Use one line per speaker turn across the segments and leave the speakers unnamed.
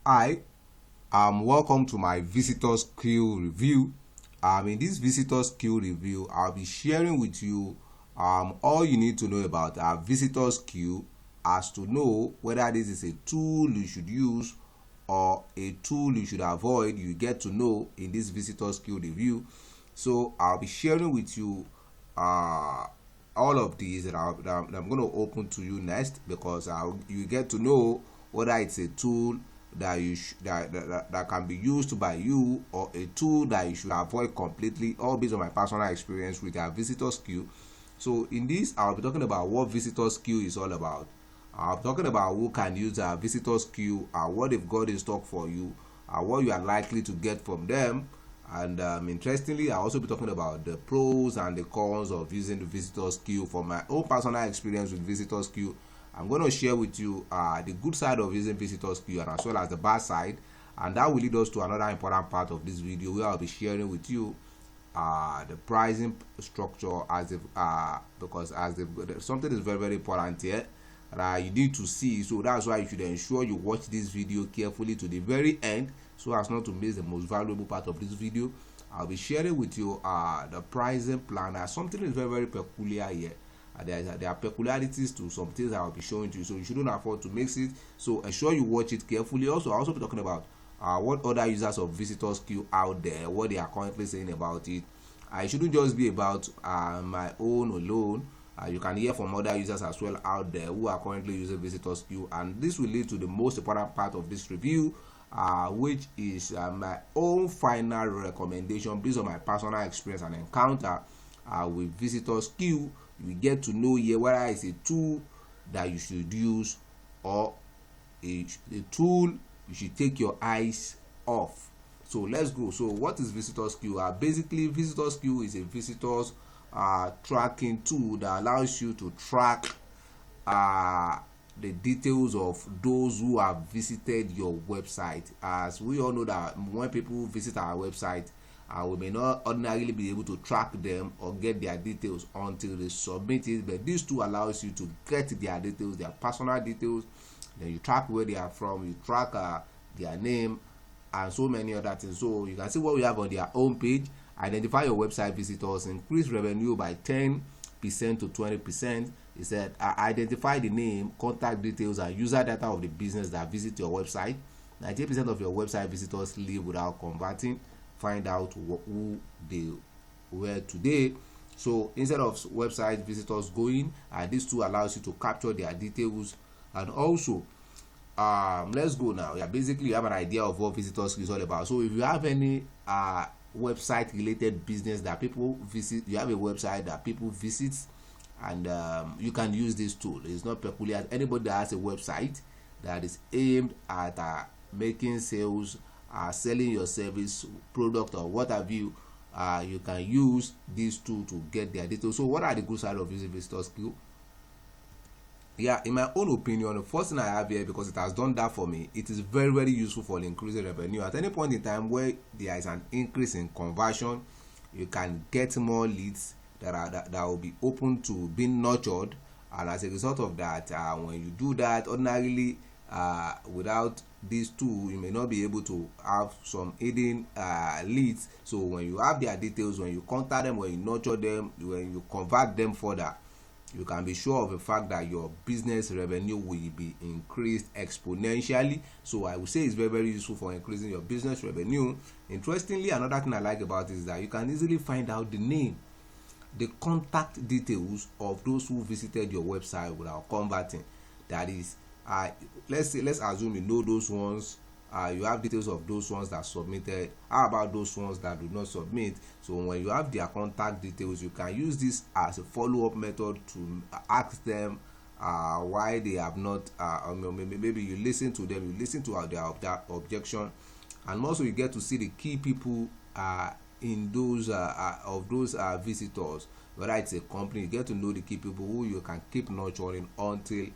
Hi, welcome to my visitor skill review. In this visitor skill review, I'll be sharing with you all you need to know about our visitor skill, as to know whether this is a tool you should use or a tool you should avoid. You get to know in this visitor skill review. So I'll be sharing with you all of these that I'm going to open to you next, because you get to know whether it's a tool that that can be used by you, or a tool that you should avoid completely, all based on my personal experience with our visitor skill. So in this, I'll be talking about what visitor skill is all about. I'll be talking about who can use our visitor skill, what they've got in stock for you, what you are likely to get from them. And interestingly, I'll also be talking about the pros and the cons of using the visitor skill. From my own personal experience with visitor skill, I'm going to share with you the good side of using visitor skill, and as well as the bad side. And that will lead us to another important part of this video, where I'll be sharing with you the pricing structure, as if because something is very, very important here that you need to see. So that's why you should ensure you watch this video carefully to the very end, so as not to miss the most valuable part of this video. I'll be sharing with you the pricing plan. Something is very, very peculiar here. There are peculiarities to some things that I'll be showing to you, so you shouldn't afford to mix it. So ensure you watch it carefully. I'll also be talking about what other users of visitor skill out there, what they are currently saying about it. It shouldn't just be about my own alone. You can hear from other users as well out there who are currently using visitor skill, and this will lead to the most important part of this review, which is my own final recommendation based on my personal experience and encounter with visitor skill. You get to know here whether it's a tool that you should use, or a tool you should take your eyes off. So let's go. So what is visitor skill? Basically, visitor skill is a visitor's tracking tool that allows you to track the details of those who have visited your website. As we all know that when people visit our website, we may not ordinarily be able to track them or get their details until they submit it, but this tool allows you to get their details, their personal details. Then you track where they are from, you track their name, and so many other things. So you can see what we have on their home page. Identify your website visitors, increase revenue by 10% to 20%. It said identify the name, contact details, and user data of the business that visit your website. 90% of your website visitors leave without converting. Find out who they were today. So instead of website visitors going, this tool allows you to capture their details. And also, let's go now. Basically, you have an idea of what visitors is all about. So if you have any website related business that people visit, you have a website that people visit, and you can use this tool. It's not peculiar. Anybody that has a website that is aimed at making sales, selling your service, product, or what have you, you can use this tool to get their details. So what are the good side of using visitor skill? In my own opinion, the first thing I have here, because it has done that for me, it is very, very useful for increasing revenue. At any point in time where there is an increase in conversion, you can get more leads that will be open to being nurtured, and as a result of that, when you do that, ordinarily without this tool, you may not be able to have some hidden leads. So when you have their details, when you contact them, when you nurture them, when you convert them further, you can be sure of the fact that your business revenue will be increased exponentially. So I would say it's very, very useful for increasing your business revenue. Interestingly, another thing I like about it is that you can easily find out the name, the contact details of those who visited your website without converting. That is, let's assume you know those ones. You have details of those ones that submitted. How about those ones that do not submit? So when you have their contact details, you can use this as a follow-up method to ask them why they have not, maybe you listen to them, you listen to their objection, and also you get to see the key people in those of those visitors. Whether it's a company, you get to know the key people who you can keep nurturing until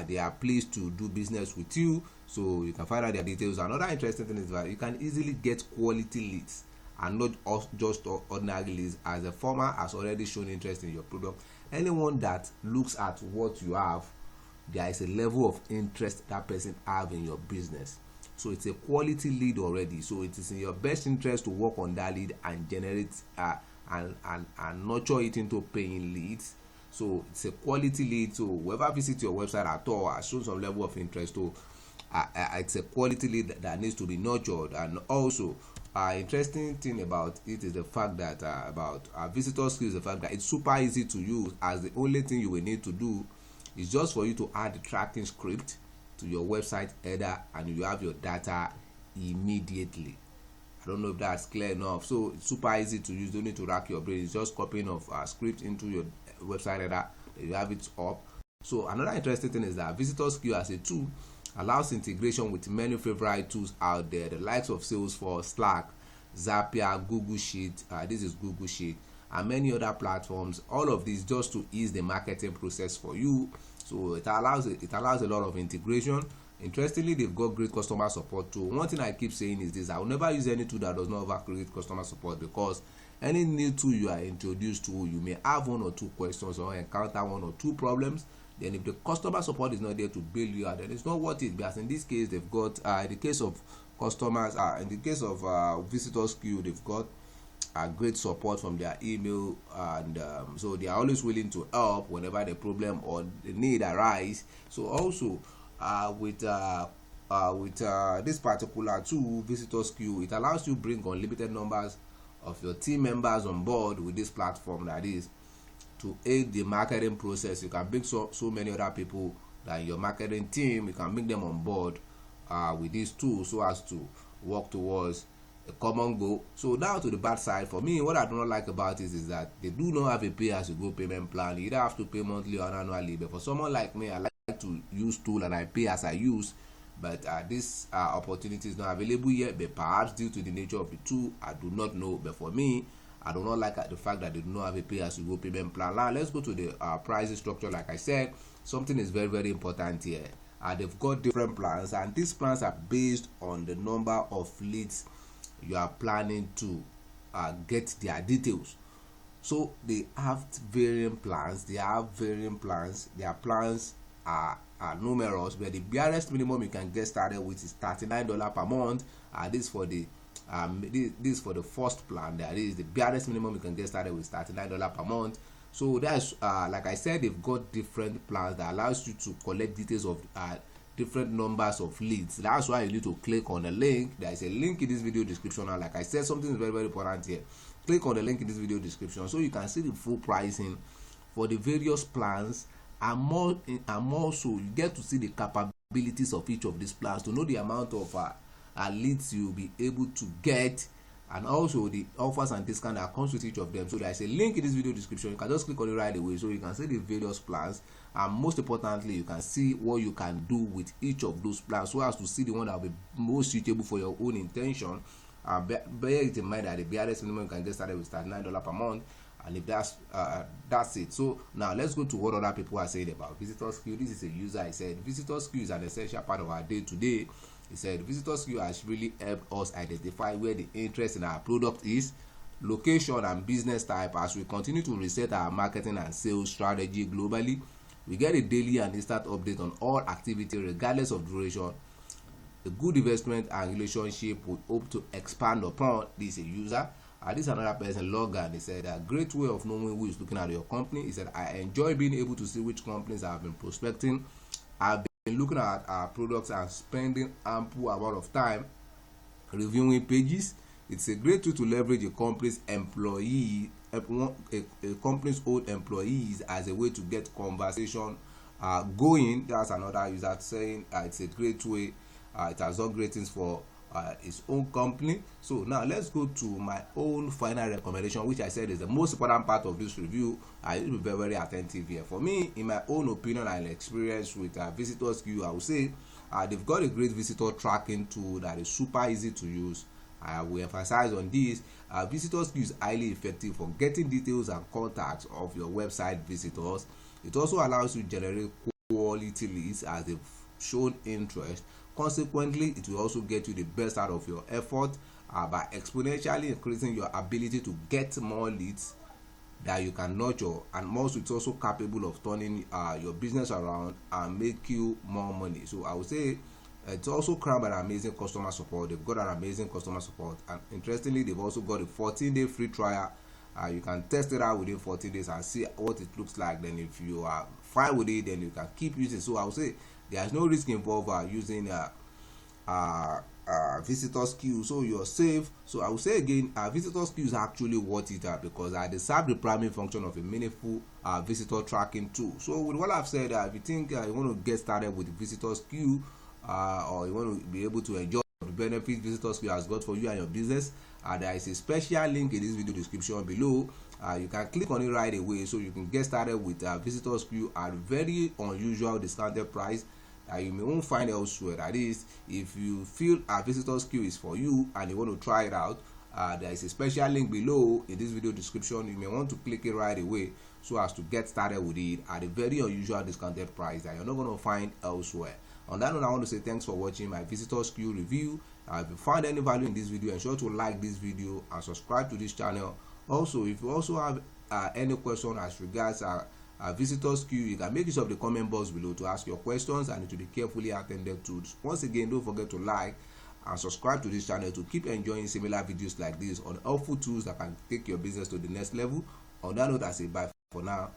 they are pleased to do business with you. So you can find out their details. Another interesting thing is that you can easily get quality leads and not just ordinary leads, as the former has already shown interest in your product. Anyone that looks at what you have, there is a level of interest that person have in your business. So it's a quality lead already. So it is in your best interest to work on that lead and generate and nurture it into paying leads. So it's a quality lead. So whoever visits your website at all has shown some level of interest. So it's a quality lead that needs to be nurtured. And also interesting thing about it is the fact that about visitor skills, the fact that it's super easy to use, as the only thing you will need to do is just for you to add the tracking script to your website header, and you have your data immediately. I don't know if that's clear enough. So it's super easy to use. Don't need to rack your brain. It's just copying of script into your website header. You have it up. So another interesting thing is that visitor skill as a tool allows integration with many favorite tools out there, the likes of Salesforce, Slack, Zapier, Google Sheet. This is Google Sheet, and many other platforms. All of these just to ease the marketing process for you. So it allows a lot of integration. Interestingly, they've got great customer support too. One thing I keep saying is this: I will never use any tool that does not offer great customer support, because any new tool you are introduced to, you may have one or two questions or encounter one or two problems. Then if the customer support is not there to bail you out, then it's not worth it. Because in this case, they've got in the case of customers, in the case of visitor skill, they've got great support from their email, and so they are always willing to help whenever the problem or the need arise. So also with this particular tool, visitor skill, it allows you bring unlimited numbers of your team members on board with this platform, that is to aid the marketing process. You can bring so many other people that your marketing team, you can bring them on board with this tool, so as to work towards a common goal. So now to the bad side, for me, what I do not like about it is that they do not have a pay as you go payment plan. You either have to pay monthly or annually. But for someone like me, I like to use tool and I pay as I use. But this opportunity is not available yet, but perhaps due to the nature of the tool, I do not know. But for me, I do not like the fact that they do not have a pay as you go payment plan. Now let's go to the pricing structure. Like I said, something is very, very important here. They've got different plans, and these plans are based on the number of leads you are planning to get their details. So they have varying plans. Their plans are numerous, but the barest minimum you can get started with is $39 per month. This for the this for the first plan. That is the barest minimum you can get started with, $39 per month. So that's like I said, they've got different plans that allows you to collect details of different numbers of leads. That's why you need to click on the link. There is a link in this video description, and like I said, something is very, very important here. Click on the link in this video description so you can see the full pricing for the various plans, and more so you get to see the capabilities of each of these plans to know the amount of leads you'll be able to get, and also the offers and discount that comes with each of them. So there is a link in this video description. You can just click on it right away so you can see the various plans, and most importantly, you can see what you can do with each of those plans, so as to see the one that will be most suitable for your own intention. Bear it in mind that the barest minimum you can get started with $39 per month, and if that's it. So now let's go to what other people are saying about visitor skill. This is a user. I said visitor skill is an essential part of our day to day. He said visitor skill has really helped us identify where the interest in our product is, location, and business type. As we continue to reset our marketing and sales strategy globally, we get a daily and instant update on all activity regardless of duration. A good investment and relationship would hope to expand upon. This is a user. This is another person, Logan. He said a great way of knowing who is looking at your company. He said I enjoy being able to see which companies I have been prospecting. I've been looking at our products and spending ample amount of time reviewing pages. It's a great tool to leverage a company's company's old employees as a way to get conversation going. That's another user saying it's a great way. It has done great things for its own company. So now let's go to my own final recommendation, which I said is the most important part of this review. I will be very, very attentive here. For me, in my own opinion and experience with visitor skill, I would say they've got a great visitor tracking tool that is super easy to use. I will emphasize on this. Visitor skill is highly effective for getting details and contacts of your website visitors. It also allows you to generate quality leads as they've shown interest. Consequently, it will also get you the best out of your effort by exponentially increasing your ability to get more leads that you can nurture, and most it's also capable of turning your business around and make you more money. So I would say It's also crowned by an amazing customer support. They've got an amazing customer support, and interestingly, they've also got a 14-day free trial. You can test it out within 14 days and see what it looks like. Then if you are fine with it, then you can keep using. So I would say there's no risk involved using visitors queue, so you're safe. So I would say again, visitors queue is actually worth it because they serve the primary function of a meaningful visitor tracking tool. So with what I've said, if you think you want to get started with the visitors queue, or you want to be able to enjoy the benefits visitors queue has got for you and your business, there is a special link in this video description below. You can click on it right away so you can get started with visitors queue at a very unusual discounted price that you may won't find elsewhere. That is, if you feel a visitors queue is for you and you want to try it out, there is a special link below in this video description. You may want to click it right away so as to get started with it at a very unusual discounted price that you're not going to find elsewhere. On that note, I want to say thanks for watching my visitors queue review. If you found any value in this video, ensure to like this video and subscribe to this channel. Also, if you also have any question as regards visitors queue, you can make use of the comment box below to ask your questions and it will be carefully attended to. Once again, don't forget to like and subscribe to this channel to keep enjoying similar videos like this on helpful tools that can take your business to the next level. On that note, I say bye for now.